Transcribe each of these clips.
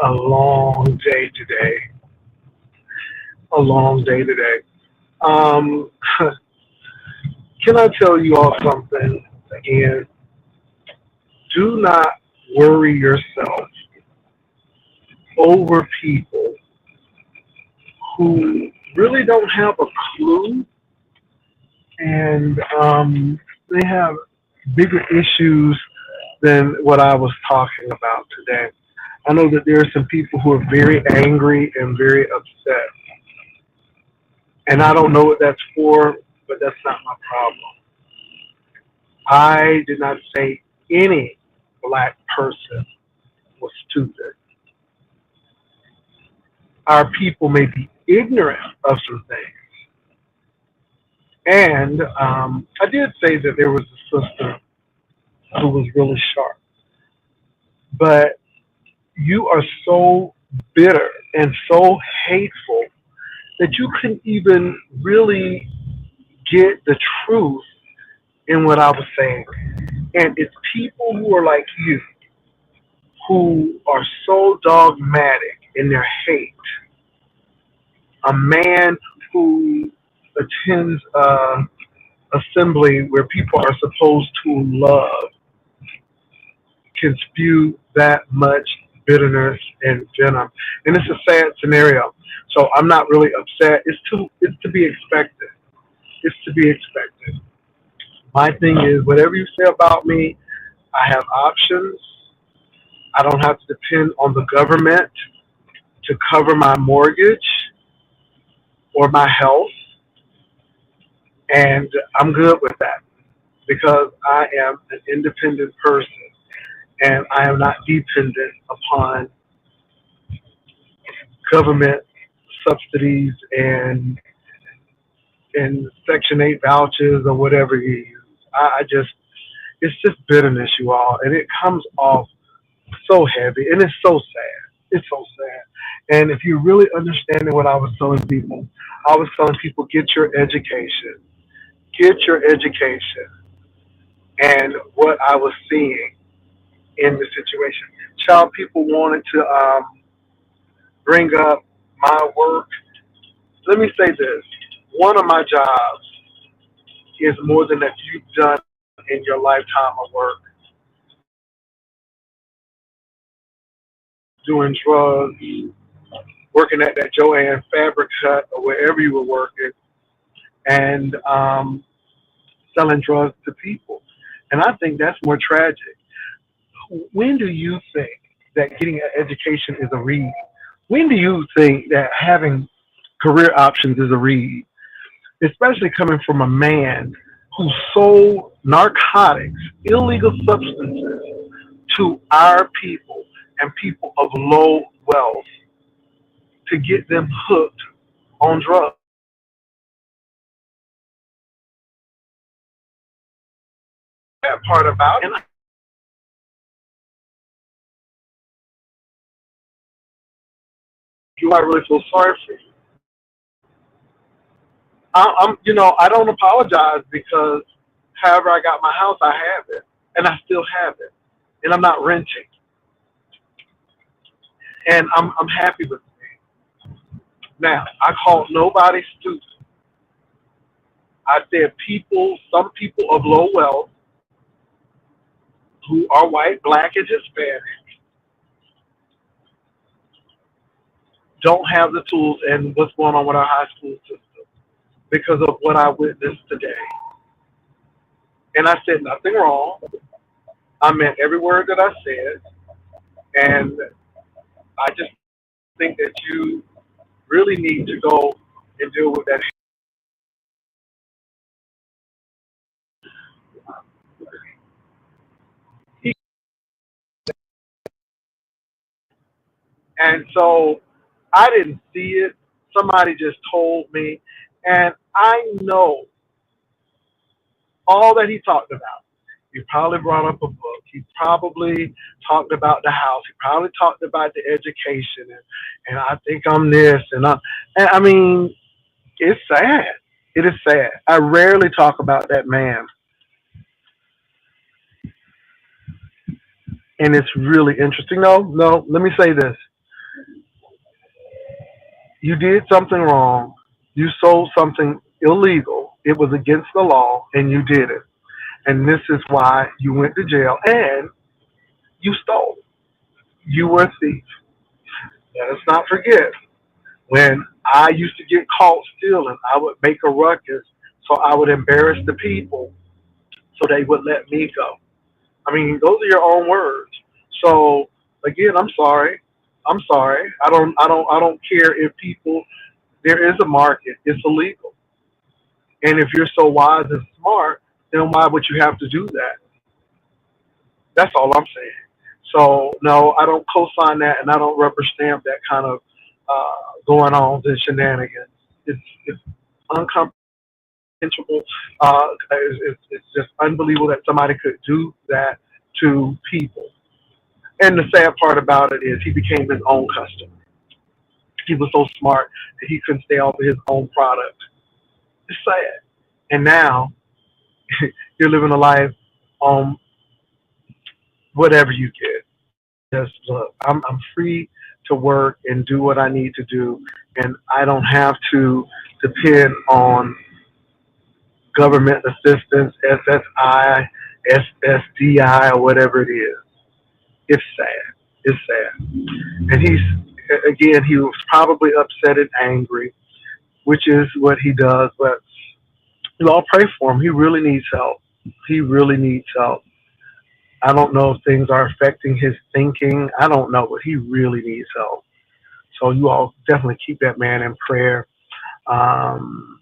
A long day today. A long day today. Um, can I tell you all something again? Do not worry yourself over people who really don't have a clue and they have bigger issues than what I was talking about today. I know that there are some people who are very angry and very upset, and I don't know what that's for, but that's not my problem. I did not say any black person was stupid. Our people may be ignorant of some things. And I did say that there was a sister who was really sharp. But you are so bitter and so hateful that you couldn't even really get the truth in what I was saying. And it's people who are like you, who are so dogmatic in their hate. A man who attends assembly where people are supposed to love can spew that much bitterness and venom, and it's a sad scenario. So I'm not really upset. It's to be expected. It's to be expected. My thing is, whatever you say about me, I have options. I don't have to depend on the government to cover my mortgage or my health, and I'm good with that because I am an independent person and I am not dependent upon government subsidies and Section 8 vouchers or whatever you use. It's just bitterness, you all, and it comes off so heavy, and it's so sad. It's so sad. And if you really understanding what I was telling people, I was telling people get your education, and what I was seeing in the situation. Child, people wanted to bring up my work. Let me say this: one of my jobs is more than that you've done in your lifetime of work, doing drugs, working at that Joanne Fabric Hut or wherever you were working, and selling drugs to people. And I think that's more tragic. When do you think that getting an education is a read? When do you think that having career options is a read? Especially coming from a man who sold narcotics, illegal substances to our people and people of low wealth to get them hooked on drugs. That part about it, and I really feel sorry for you. I don't apologize because however I got my house, I have it, and I still have it, and I'm not renting, and I'm happy with it. Now, I called nobody stupid. I said some people of low wealth who are white, black, and Hispanic don't have the tools and what's going on with our high school system because of what I witnessed today. And I said nothing wrong. I meant every word that I said, and I just think that you really need to go and deal with that. And so I didn't see it. Somebody just told me, and I know all that he talked about. He probably brought up a book. He probably talked about the house. He probably talked about the education, and I think I'm this, and I mean, it's sad. It is sad. I rarely talk about that man, and it's really interesting. No, no. Let me say this. You did something wrong. You sold something illegal. It was against the law, and you did it. And this is why you went to jail and you stole. You were a thief. Let us not forget when I used to get caught stealing, I would make a ruckus so I would embarrass the people so they would let me go. I mean, those are your own words. So again, I'm sorry. I'm sorry. I don't care if people. There is a market. It's illegal. And if you're so wise and smart, then why would you have to do that? That's all I'm saying. So no, I don't co-sign that, and I don't rubber stamp that kind of going on the shenanigans. It's uncomprehensible. It's just unbelievable that somebody could do that to people. And the sad part about it is he became his own customer. He was so smart that he couldn't stay off of his own product. It's sad. And now you're living a life on whatever you get. Just look, I'm free to work and do what I need to do, and I don't have to depend on government assistance, SSI, SSDI, or whatever it is. It's sad. It's sad. And he was probably upset and angry, which is what he does. But you all pray for him. He really needs help. He really needs help. I don't know if things are affecting his thinking. I don't know, but he really needs help. So you all definitely keep that man in prayer. Um,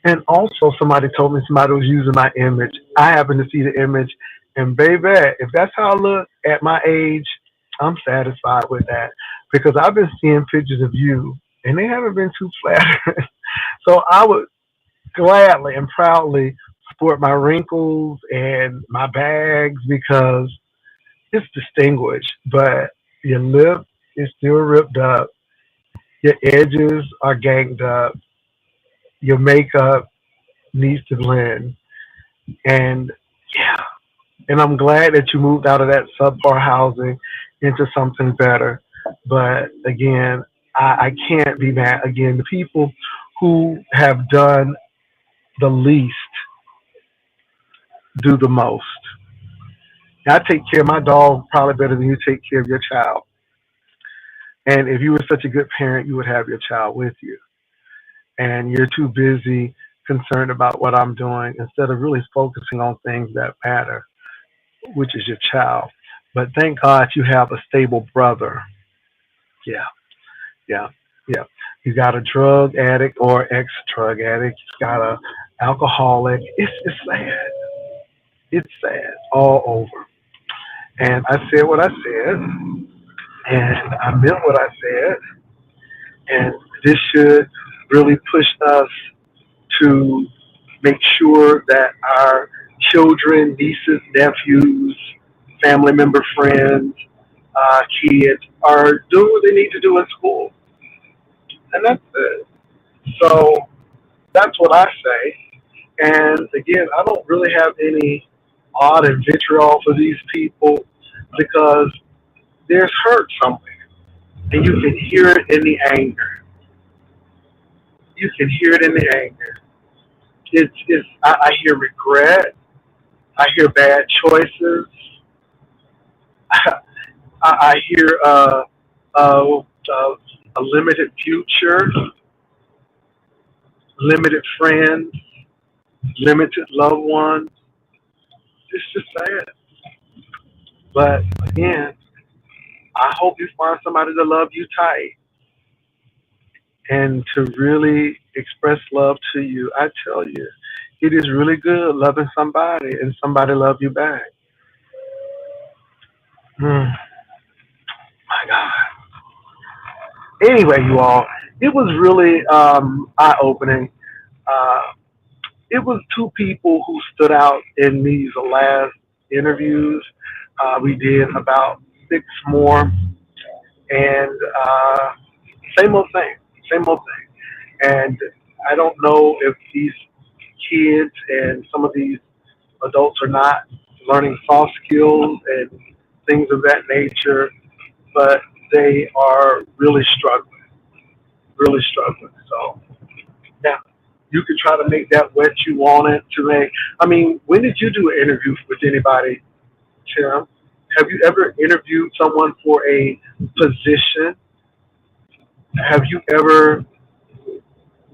and also, somebody told me somebody was using my image. I happen to see the image, and baby, if that's how I look at my age, I'm satisfied with that because I've been seeing pictures of you, and they haven't been too flattering. So I would gladly and proudly sport my wrinkles and my bags because it's distinguished, but your lip is still ripped up. Your edges are ganged up. Your makeup needs to blend. And yeah, and I'm glad that you moved out of that subpar housing into something better. But again, I can't be mad. Again, the people who have done the least do the most. I take care of my dog probably better than you take care of your child. And if you were such a good parent, you would have your child with you. And you're too busy concerned about what I'm doing instead of really focusing on things that matter, which is your child. But thank God you have a stable brother. Yeah, yeah, yeah. You got a drug addict or ex drug addict. You got a alcoholic. It's sad. It's sad all over. And I said what I said, and I meant what I said, and this should really push us to make sure that our children, nieces, nephews, family member friends, kids are doing what they need to do in school. And that's it. So that's what I say. And again, I don't really have any odd and vitriol for these people because there's hurt somewhere. And you can hear it in the anger. You can hear it in the anger. I hear regret. I hear bad choices. I hear a limited future, limited friends, limited loved ones. It's just sad. But again, I hope you find somebody to love you tight and to really express love to you. I tell you, it is really good loving somebody and somebody love you back. Mm, my God. Anyway, you all, it was really eye opening. Uh, it was two people who stood out in these last interviews. We did about six more, and same old thing, same old thing. And I don't know if these kids and some of these adults are not learning soft skills and things of that nature, but they are really struggling, really struggling. So now you can try to make that what you want it to make. I mean, when did you do an interview with anybody, Tim? Have you ever interviewed someone for a position? Have you ever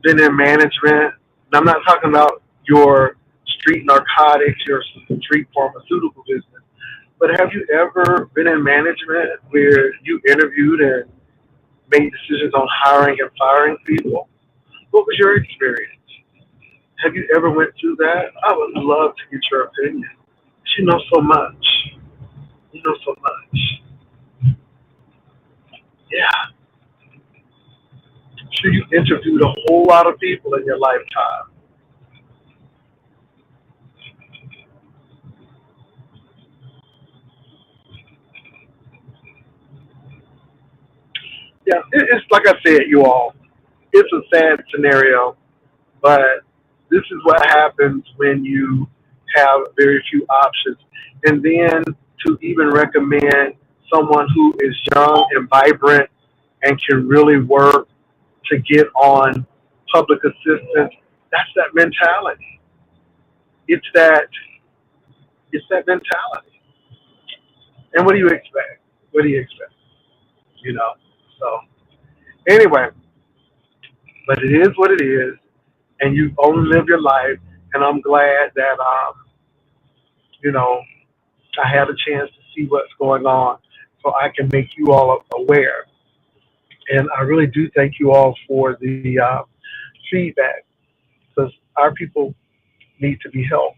been in management? And I'm not talking about your street narcotics, your street pharmaceutical business, but have you ever been in management where you interviewed and made decisions on hiring and firing people? What was your experience? Have you ever went through that? I would love to get your opinion. You know so much. You know so much. Yeah. So you interviewed a whole lot of people in your lifetime. Yeah, it's like I said, you all. It's a sad scenario, but this is what happens when you have very few options. And then to even recommend someone who is young and vibrant and can really work to get on public assistance, that's that mentality. It's that it's that mentality. And what do you expect? What do you expect? You know. So anyway, but it is what it is, and you only live your life. And I'm glad that you know, I had a chance to see what's going on, so I can make you all aware. And I really do thank you all for the feedback, because our people need to be helped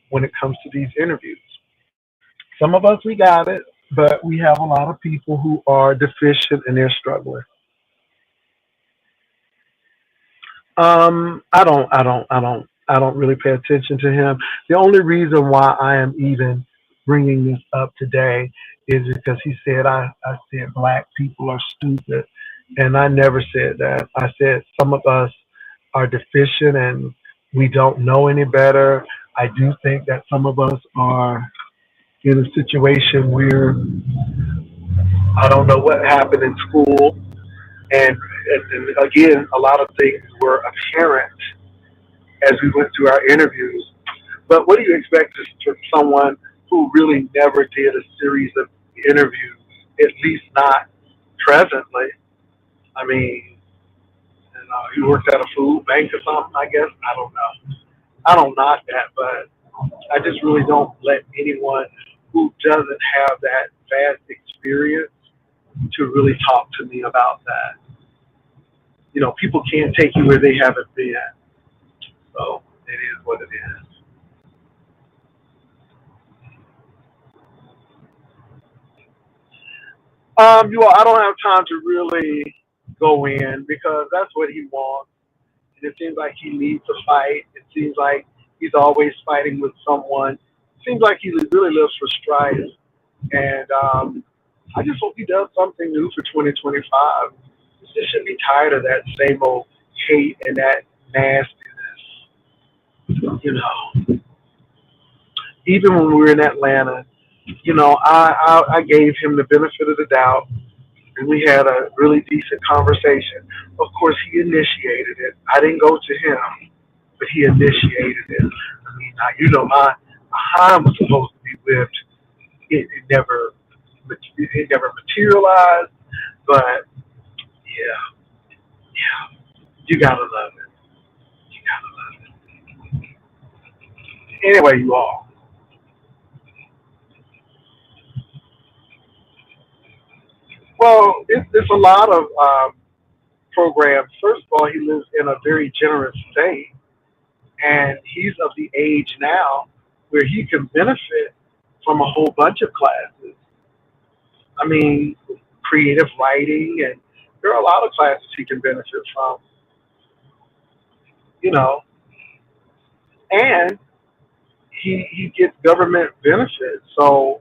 when it comes to these interviews. Some of us we got it, but we have a lot of people who are deficient and they're struggling. I don't really pay attention to him. The only reason why I am even bringing this up today is because he said I said black people are stupid, and I never said that. I said some of us are deficient and we don't know any better. I do think that some of us are in a situation where I don't know what happened in school, and again, a lot of things were apparent as we went through our interviews. But what do you expect from someone who really never did a series of interviews, at least not presently? I mean, he worked at a food bank or something, I guess. I don't know. I don't knock that, but I just really don't let anyone who doesn't have that vast experience to really talk to me about that. People can't take you where they haven't been. So it is what it is. I don't have time to really go in because that's what he wants. And it seems like he needs to fight. It seems like he's always fighting with someone. It seems like he really lives for strife. And I just hope he does something new for 2025. He just should be tired of that same old hate and that nastiness. Even when we were in Atlanta, I gave him the benefit of the doubt, and we had a really decent conversation. Of course, he initiated it. I didn't go to him, but he initiated it. I mean, my hind was supposed to be whipped. It never materialized, but yeah, yeah, you gotta love it. You gotta love it. Anyway, you all. Well, it's a lot of programs. First of all, he lives in a very generous state, and he's of the age now where he can benefit from a whole bunch of classes. I mean, creative writing, and there are a lot of classes he can benefit from, you know, and he gets government benefits. So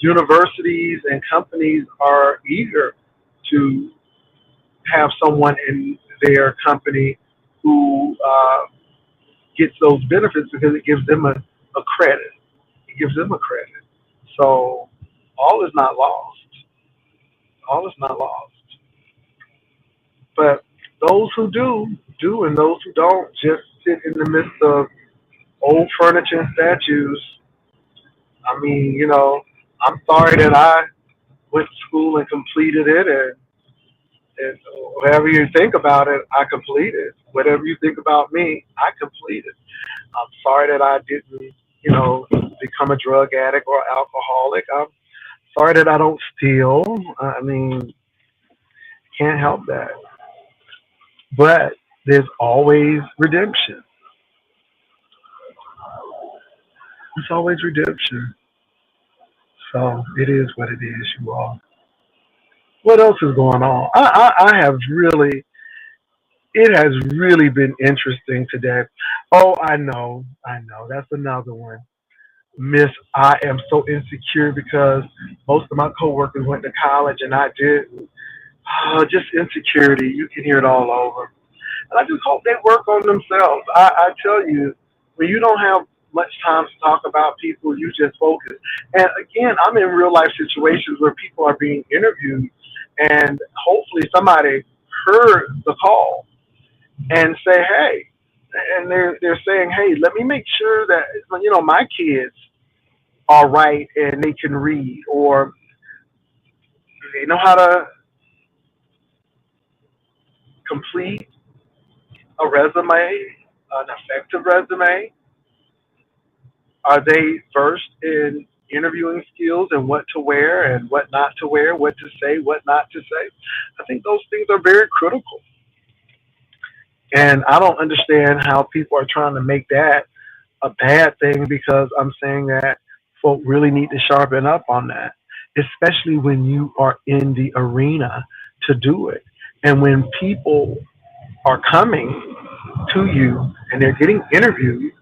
universities and companies are eager to have someone in their company who gets those benefits because it gives them a credit. It gives them a credit. So all is not lost. All is not lost. But those who do, and those who don't just sit in the midst of old furniture and statues. I mean, I'm sorry that I went to school and completed it, and whatever you think about it, I completed. Whatever you think about me, I completed. I'm sorry that I didn't, become a drug addict or alcoholic. I'm sorry that I don't steal. I mean, can't help that. But there's always redemption. There's always redemption. So it is what it is, you all. What else is going on? I have really, it has really been interesting today. Oh, I know. That's another one. Miss, I am so insecure because most of my coworkers went to college and I didn't. Oh, just insecurity. You can hear it all over. And I just hope they work on themselves. I tell you, when you don't have much time to talk about people, you just focus. And again, I'm in real life situations where people are being interviewed, and hopefully somebody heard the call and say, hey, and they're saying, hey, let me make sure that my kids are right and they can read, or they know how to complete a resume, an effective resume. Are they versed in interviewing skills and what to wear and what not to wear, what to say, what not to say? I think those things are very critical. And I don't understand how people are trying to make that a bad thing, because I'm saying that folk really need to sharpen up on that, especially when you are in the arena to do it. And when people are coming to you and they're getting interviewed,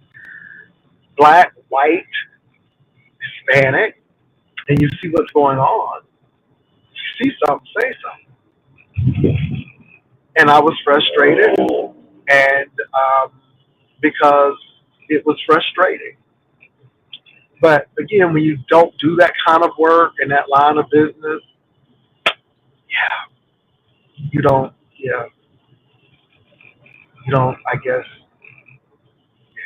black, white, Hispanic, and you see what's going on, see something, say something. And I was frustrated, and because it was frustrating. But again, when you don't do that kind of work in that line of business, yeah, you don't, yeah, you don't. I guess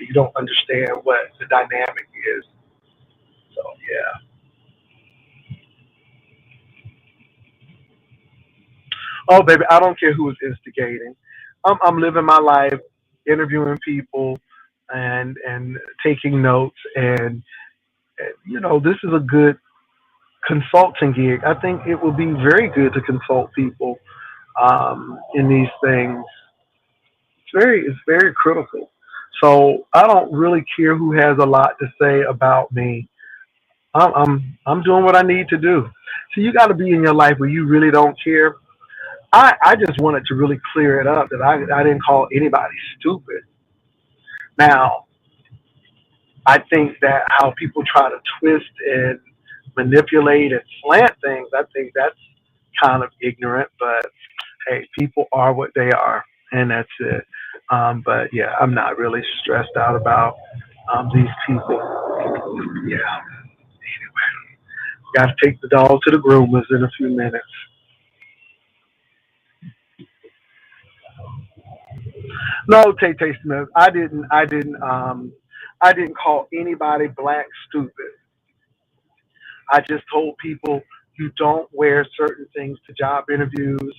you don't understand what the dynamic is. So yeah. Oh, baby, I don't care who is instigating. I'm living my life, interviewing people, and taking notes, and this is a good consulting gig. I think it will be very good to consult people in these things. It's very critical. So I don't really care who has a lot to say about me. I'm doing what I need to do. So you got to be in your life where you really don't care. I just wanted to really clear it up that I didn't call anybody stupid. Now, I think that how people try to twist and manipulate and slant things, I think that's kind of ignorant. But hey, people are what they are, and that's it. But yeah, I'm not really stressed out about these people. Yeah, got to take the dog to the groomers in a few minutes. No, Tay Tay Smith, I didn't call anybody black stupid. I just told people you don't wear certain things to job interviews.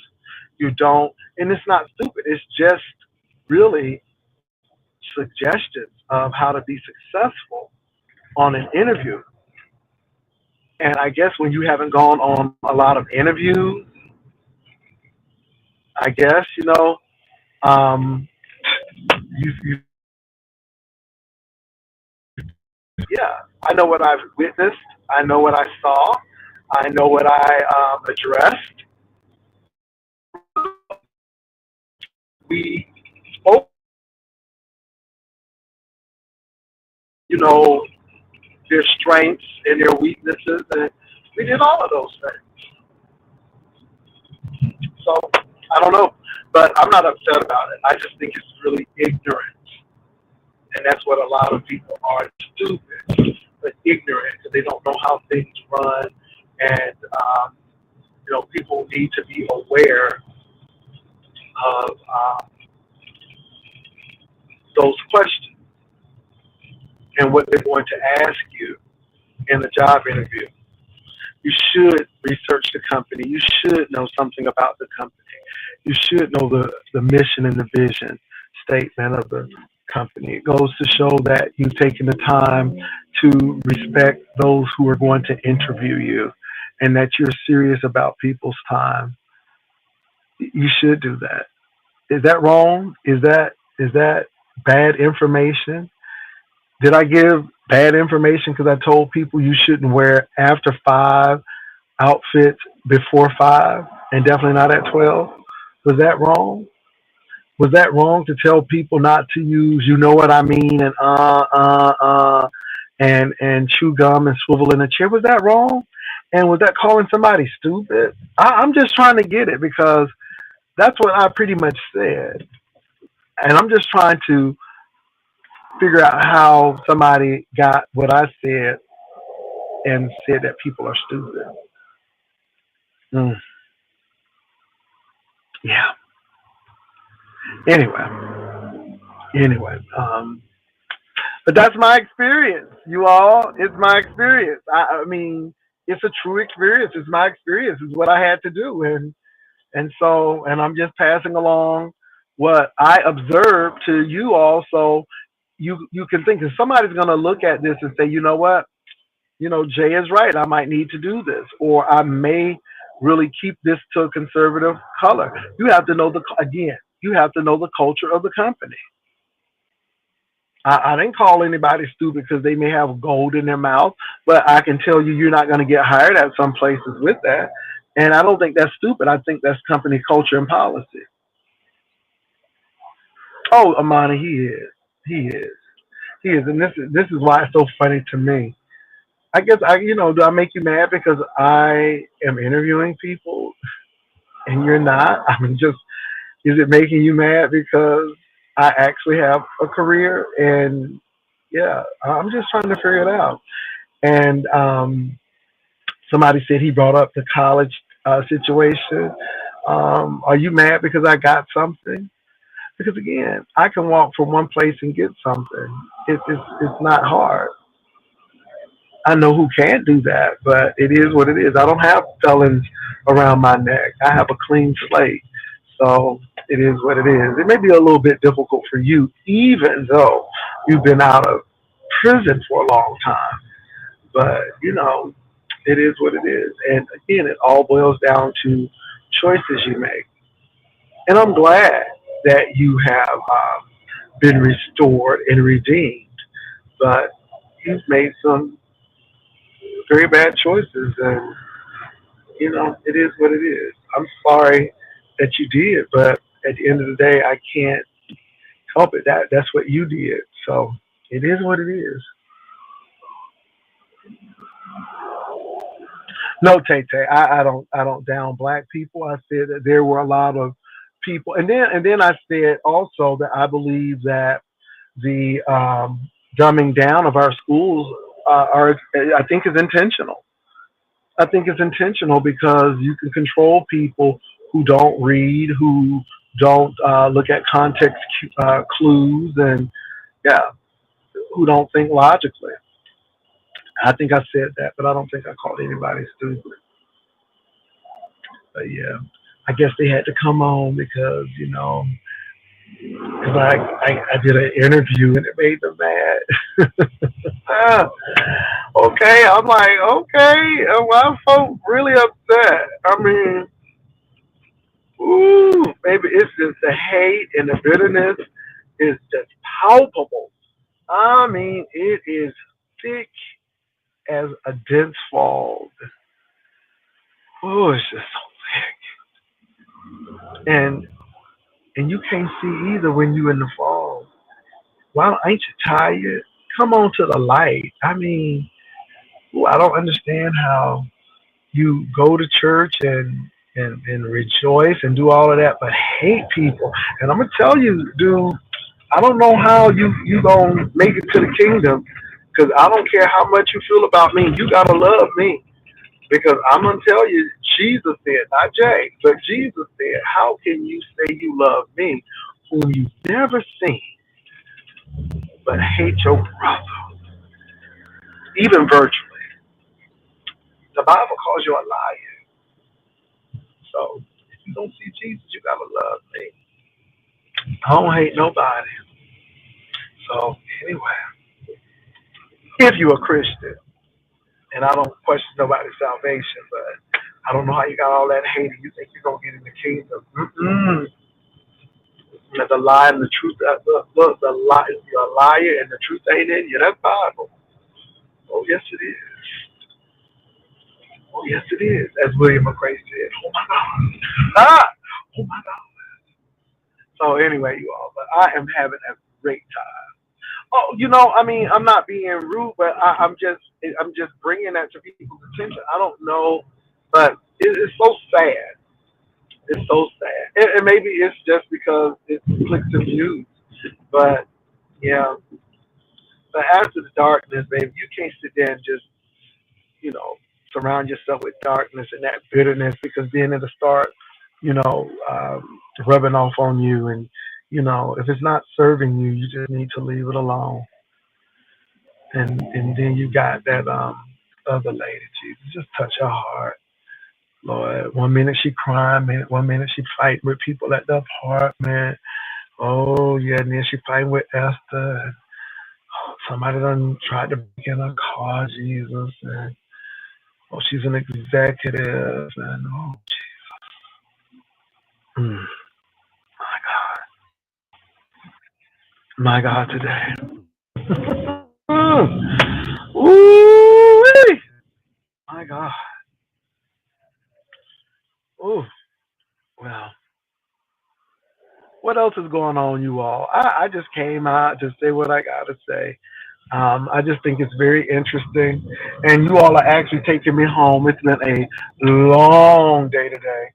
You don't, and it's not stupid. It's just really suggestions of how to be successful on an interview. And I guess when you haven't gone on a lot of interviews, I guess um, you yeah. I know what I've witnessed. I know what I saw. I know what I addressed. We spoke, you know, their strengths and their weaknesses, and we did all of those things. So I don't know, but I'm not upset about it. I just think it's really ignorant, and that's what a lot of people are, stupid, but ignorant because they don't know how things run, and people need to be aware of those questions and what they're going to ask you in a job interview. You should research the company. You should know something about the company. You should know the mission and the vision statement of the company. It goes to show that you've taken the time to respect those who are going to interview you and that you're serious about people's time. You should do that. Is that wrong? Is that bad information? Did I give bad information because I told people you shouldn't wear after five outfits before five and definitely not at 12? Was that wrong? Was that wrong to tell people not to use you know what I mean and and chew gum and swivel in a chair? Was that wrong? And was that calling somebody stupid? I'm just trying to get it because that's what I pretty much said. And I'm just trying to figure out how somebody got what I said and said that people are stupid. Mm, yeah. Anyway, but that's my experience, you all. It's my experience. I mean, it's a true experience. It's my experience. It's what I had to do, and I'm just passing along what I observed to you all, so you can think that somebody's going to look at this and say, you know what, Jay is right. I might need to do this, or I may really keep this to a conservative color. You have to know the again. You have to know the culture of the company. I didn't call anybody stupid because they may have gold in their mouth, but I can tell you, you're not going to get hired at some places with that. And I don't think that's stupid. I think that's company culture and policy. Oh, Amani, he is. He is. He is. And this is why it's so funny to me. I guess do I make you mad because I am interviewing people and you're not? I mean, just is it making you mad because I actually have a career and yeah, I'm just trying to figure it out. And somebody said he brought up the college situation. Are you mad because I got something? Because again, I can walk from one place and get something. It's not hard. I know who can't do that, but it is what it is. I don't have felons around my neck. I have a clean slate. So it is what it is. It may be a little bit difficult for you, even though you've been out of prison for a long time. But, it is what it is. And again, it all boils down to choices you make. And I'm glad that you have been restored and redeemed. But you've made some very bad choices. And, it is what it is. I'm sorry that you did, but at the end of the day, I can't help it. That's what you did. So it is what it is. No, Tay Tay, I don't down black people. I said that there were a lot of people, and then I said also that I believe that the dumbing down of our schools are I think is intentional. I think it's intentional because you can control people who don't read, who don't look at context clues, and yeah, who don't think logically. I think I said that, but I don't think I called anybody stupid. But yeah, I guess they had to come on because because I did an interview and it made them mad. Ah, okay, I'm like, okay, why folks really upset? I mean, ooh, maybe it's just the hate and the bitterness is just palpable. I mean, it is thick as a dense fog. Oh, it's just so thick. And you can't see either when you in the fog. Why ain't you tired? Come on to the light. I mean, ooh, I don't understand how you go to church and rejoice and do all of that, but hate people. And I'm gonna tell you, dude, I don't know how you gonna make it to the kingdom because I don't care how much you feel about me. You gotta love me. Because I'm gonna tell you, Jesus said, not Jay, but Jesus said, "How can you say you love me, whom you've never seen, but hate your brother, even virtually?" The Bible calls you a liar. So if you don't see Jesus, you gotta love me. I don't hate nobody. So anyway, if you're a Christian, and I don't question nobody's salvation, but I don't know how you got all that hate and you think you're gonna get in the kingdom. Mm-mm. The lie and the truth. Look, the lie, you're a liar and the truth ain't in you. That's Bible. Oh yes, it is. Oh yes, it is. As William McRae said. Oh my God. Ah. Oh my God. So anyway, you all, but I am having a great time. Oh, I mean, I'm not being rude, but I'm just bringing that to people's attention. I don't know, but it's so sad. It's so sad, and maybe it's just because it's clicks and views. But yeah, but after the darkness, baby, you can't sit there and just you know surround yourself with darkness and that bitterness because then it'll start, rubbing off on you, and if it's not serving you, you just need to leave it alone. And then you got that other lady, Jesus, just touch her heart, Lord. One minute she crying, one minute she fighting with people at the apartment. Oh yeah, and then she fighting with Esther. Somebody done tried to break in her car, Jesus, and oh, she's an executive, and oh, mm, my God, my God, today. Ooh, my God. Ooh, well, what else is going on, you all? I just came out to say what I gotta say. I just think it's very interesting, and you all are actually taking me home. It's been a long day today,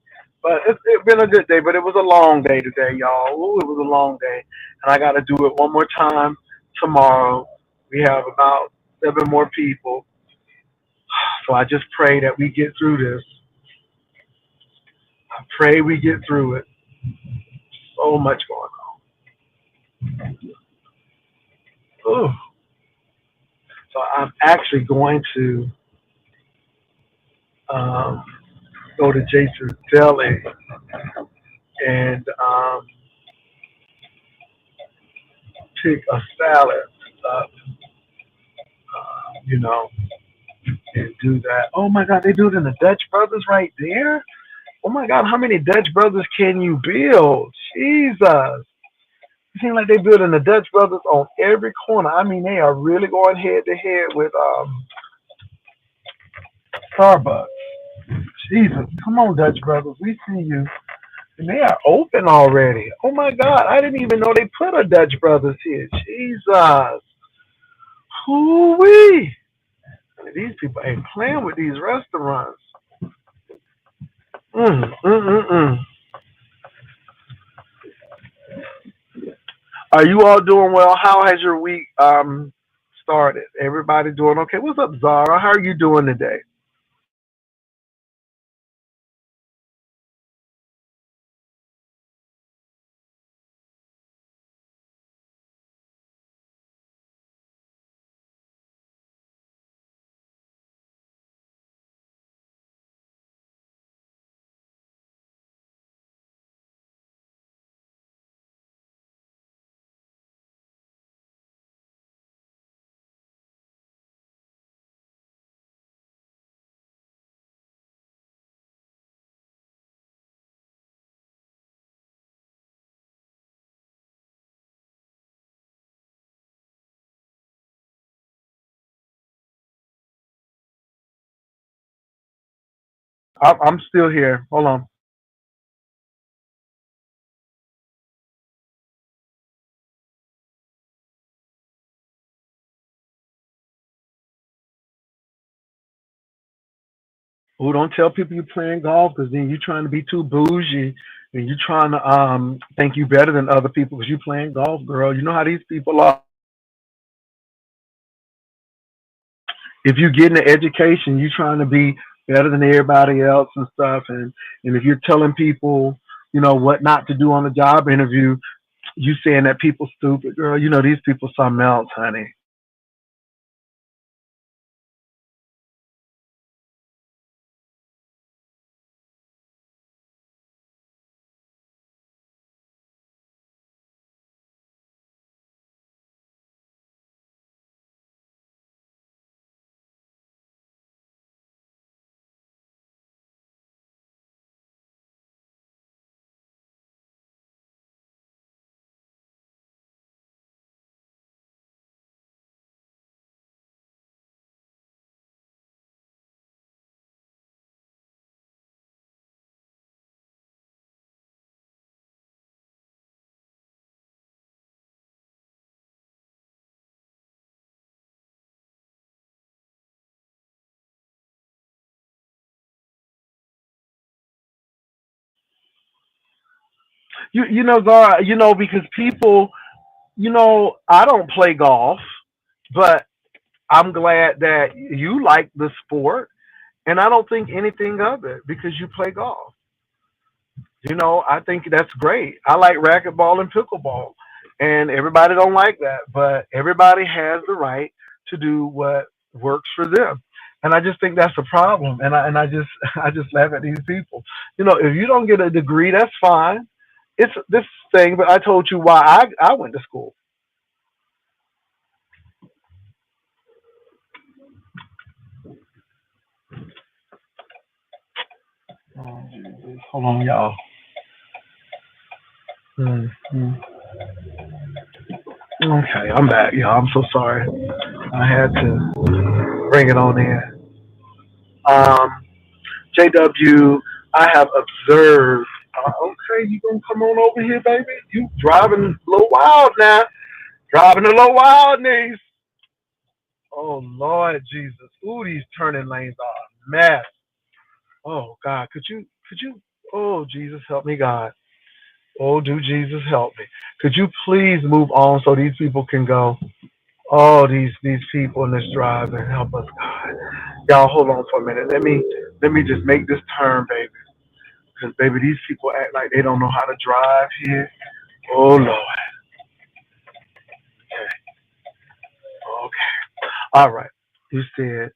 but it's been a good day. But it was a long day today, y'all. Ooh, it was a long day, and I got to do it one more time tomorrow. We have about 7 more people, so I just pray that we get through this. I pray we get through it. So much going on. Ooh. So I'm actually going to um, go to Jason's Deli and pick a salad up, you know, and do that. Oh my God, they do it in the Dutch Brothers right there. Oh my God, how many Dutch Brothers can you build? Jesus. It seems like they building the Dutch Brothers on every corner. I mean, they are really going head to head with Starbucks. Jesus, come on, Dutch Brothers, we see you. And they are open already. Oh my God, I didn't even know they put a Dutch Brothers here. Jesus. Hoo-wee. These people ain't playing with these restaurants. Mm, mm, mm, mm. Are you all doing well? How has your week started? Everybody doing okay? What's up, Zara? How are you doing today? I'm still here. Hold on. Oh, don't tell people you're playing golf because then you're trying to be too bougie and you're trying to think you better than other people because you're playing golf, girl. You know how these people are. If you get an education, you're trying to be better than everybody else and stuff. And if you're telling people, what not to do on a job interview, you saying that people stupid, girl. These people something else, honey. Zara, because people, I don't play golf, but I'm glad that you like the sport, and I don't think anything of it because you play golf. I think that's great. I like racquetball and pickleball, and everybody don't like that, but everybody has the right to do what works for them. And I just think that's a problem. And I just I just laugh at these people. If you don't get a degree, that's fine. It's this thing, but I told you why I went to school. Oh, Jesus. Hold on, y'all. Mm-hmm. Okay, I'm back, y'all. I'm so sorry. I had to bring it on in. Um, JW, I have observed. Okay, you gonna come on over here, baby? You driving a little wild now. Driving a little wild, niece. Oh Lord Jesus. Ooh, these turning lanes are a mess. Oh God, could you oh Jesus help me, God. Oh, do Jesus help me. Could you please move on so these people can go? Oh, these people in this driving, help us, God. Y'all hold on for a minute. Let me just make this turn, baby. Because baby, these people act like they don't know how to drive here. Oh Lord. Okay. Okay. All right. You said,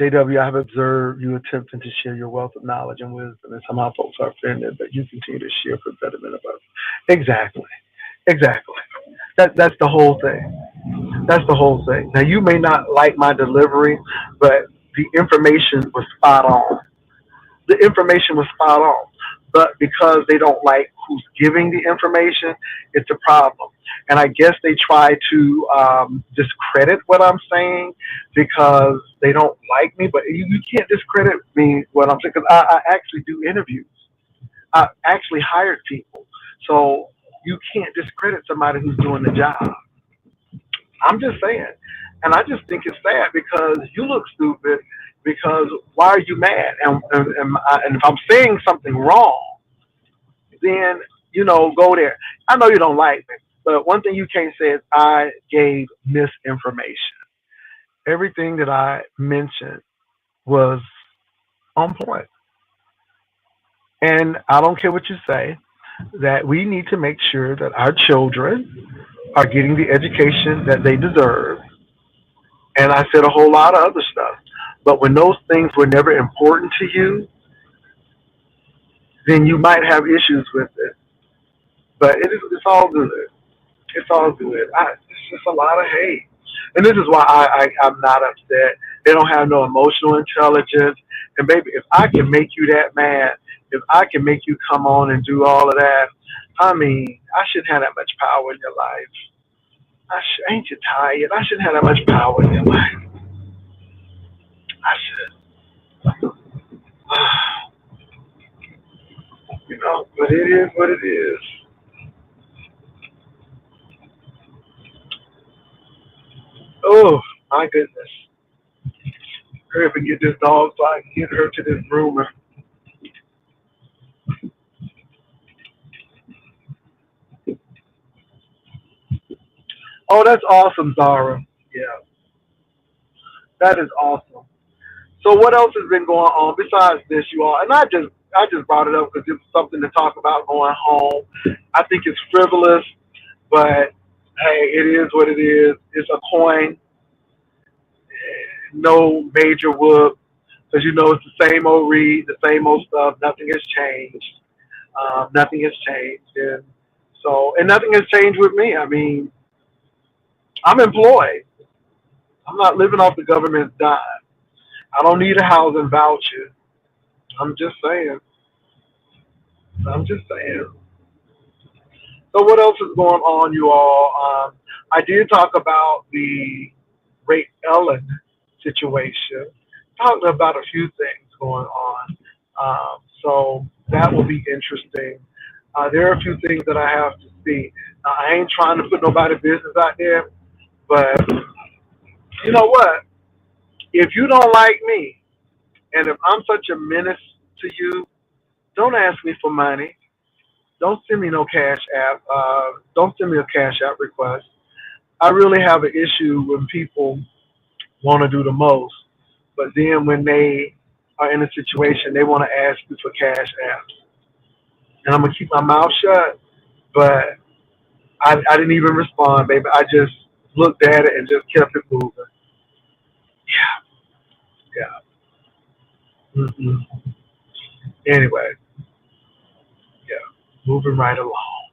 JW, I have observed you attempting to share your wealth of knowledge and wisdom, and somehow folks are offended, but you continue to share for the betterment of others. Exactly. Exactly. That's the whole thing. That's the whole thing. Now you may not like my delivery, but the information was spot on. The information was spot on. But because they don't like who's giving the information, it's a problem. And I guess they try to discredit what I'm saying because they don't like me. But you can't discredit me what I'm saying because I actually do interviews. I actually hired people. So you can't discredit somebody who's doing the job. I'm just saying. And I just think it's sad because you look stupid because why are you mad? And if I'm saying something wrong, then, go there. I know you don't like me, but one thing you can't say is I gave misinformation. Everything that I mentioned was on point. And I don't care what you say, that we need to make sure that our children are getting the education that they deserve. And I said a whole lot of other stuff. But when those things were never important to you, then you might have issues with it. But it's all good. It's all good. It's just a lot of hate. And this is why I'm not upset. They don't have no emotional intelligence. And baby, if I can make you that mad, if I can make you come on and do all of that, I mean, I shouldn't have that much power in your life. Ain't you tired? I shouldn't have that much power in your life. I should. But it is what it is. Oh, my goodness. Hurry up and get this dog so I can get her to this groomer. Oh, that's awesome, Zara. Yeah, that is awesome. So what else has been going on besides this, you all? And I just brought it up because it was something to talk about going home. I think it's frivolous, but hey, it is what it is. It's a coin, no major whoop, because you know it's the same old read, the same old stuff. Nothing has changed. Nothing has changed, and nothing has changed with me. I mean, I'm employed. I'm not living off the government's dime. I don't need a housing voucher. I'm just saying. I'm just saying. So what else is going on, you all? I did talk about the Ray Ellen situation. Talked about a few things going on. So that will be interesting. There are a few things that I have to see. I ain't trying to put nobody's business out there, but you know what? If you don't like me, and if I'm such a menace to you, don't ask me for money. Don't send me no cash app. Don't send me a cash app request. I really have an issue when people want to do the most, but then when they are in a situation, they want to ask you for cash apps. And I'm gonna keep my mouth shut. But I didn't even respond, baby. I just looked at it and just kept it moving. Yeah, yeah. Anyway, yeah, moving right along.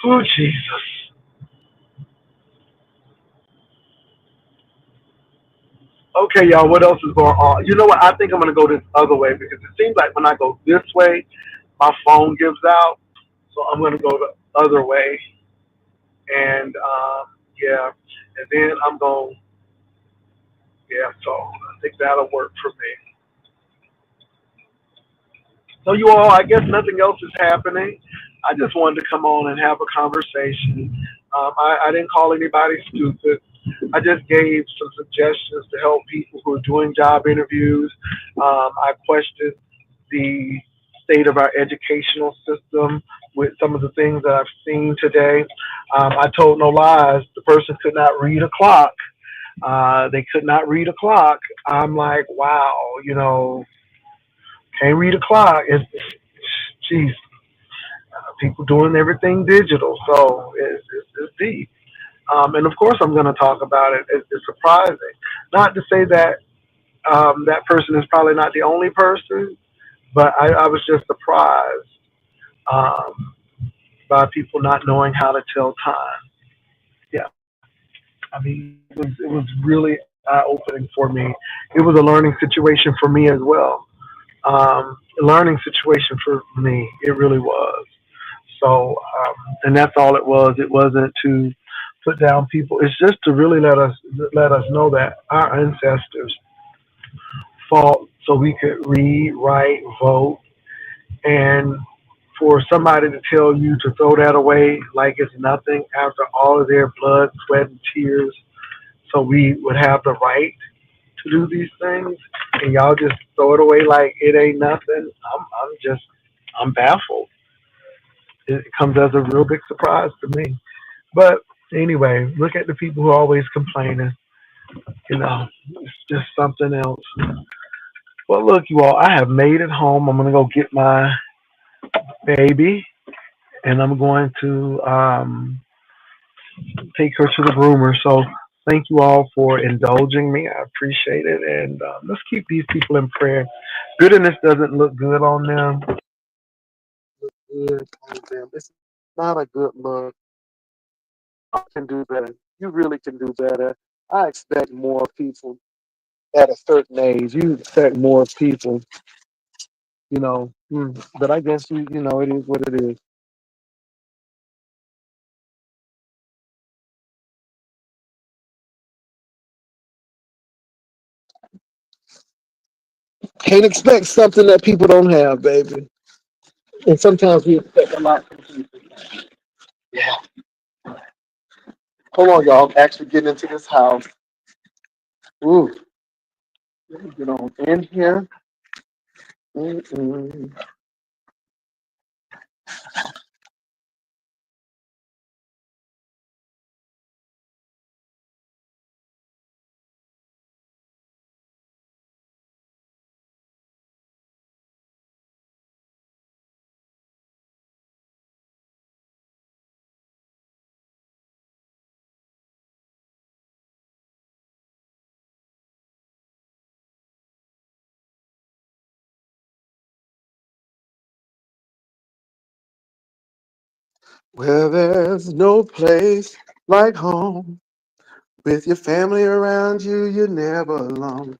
Oh Jesus. Okay, y'all. What else is going on? You know what? I think I'm gonna go this other way because it seems like when I go this way, my phone gives out. So I'm gonna go the other way, and yeah, and then I'm going. Yeah, so I think that'll work for me. So you all, I guess nothing else is happening. I just wanted to come on and have a conversation. I didn't call anybody stupid. I just gave some suggestions to help people who are doing job interviews. I questioned the state of our educational system with some of the things that I've seen today. I told no lies. The person could not read a clock. They could not read a clock. I'm like, wow, can't read a clock. Geez, people doing everything digital, so it's deep. And of course, I'm going to talk about it. It's surprising. Not to say that that person is probably not the only person, but I was just surprised um, by people not knowing how to tell time. Yeah, I mean, it was really eye opening for me. It was a learning situation for me as well. A learning situation for me. It really was. So, and that's all it was. It wasn't to put down people. It's just to really let us know that our ancestors fought so we could read, write, vote, and for somebody to tell you to throw that away like it's nothing after all of their blood, sweat, and tears, so we would have the right to do these things, and y'all just throw it away like it ain't nothing. I'm baffled. It comes as a real big surprise to me. But anyway, look at the people who are always complaining. It's just something else. Well, look, you all, I have made it home. I'm gonna go get my baby, and I'm going to take her to the groomer. So thank you all for indulging me. I appreciate it, and let's keep these people in prayer. Bitterness doesn't look good on them. Good on them. It's not a good look. You can do better. You really can do better. I expect more people at a certain age. You expect more people, but I guess it is what it is. Can't expect something that people don't have, baby. And sometimes we expect a lot from people. Yeah. Hold on, y'all. I'm actually getting into this house. Ooh, let me get on in here. Mm-mm. Well, there's no place like home. With your family around you, you're never alone.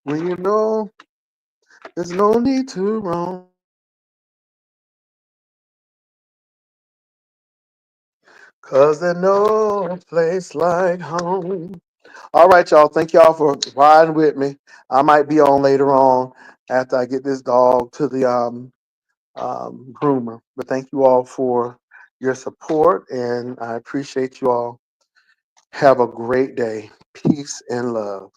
When you know there's no need to roam. Cause there's no place like home. All right, y'all. Thank y'all for riding with me. I might be on later on after I get this dog to the groomer. But thank you all for your support, and I appreciate you all. Have a great day. Peace and love.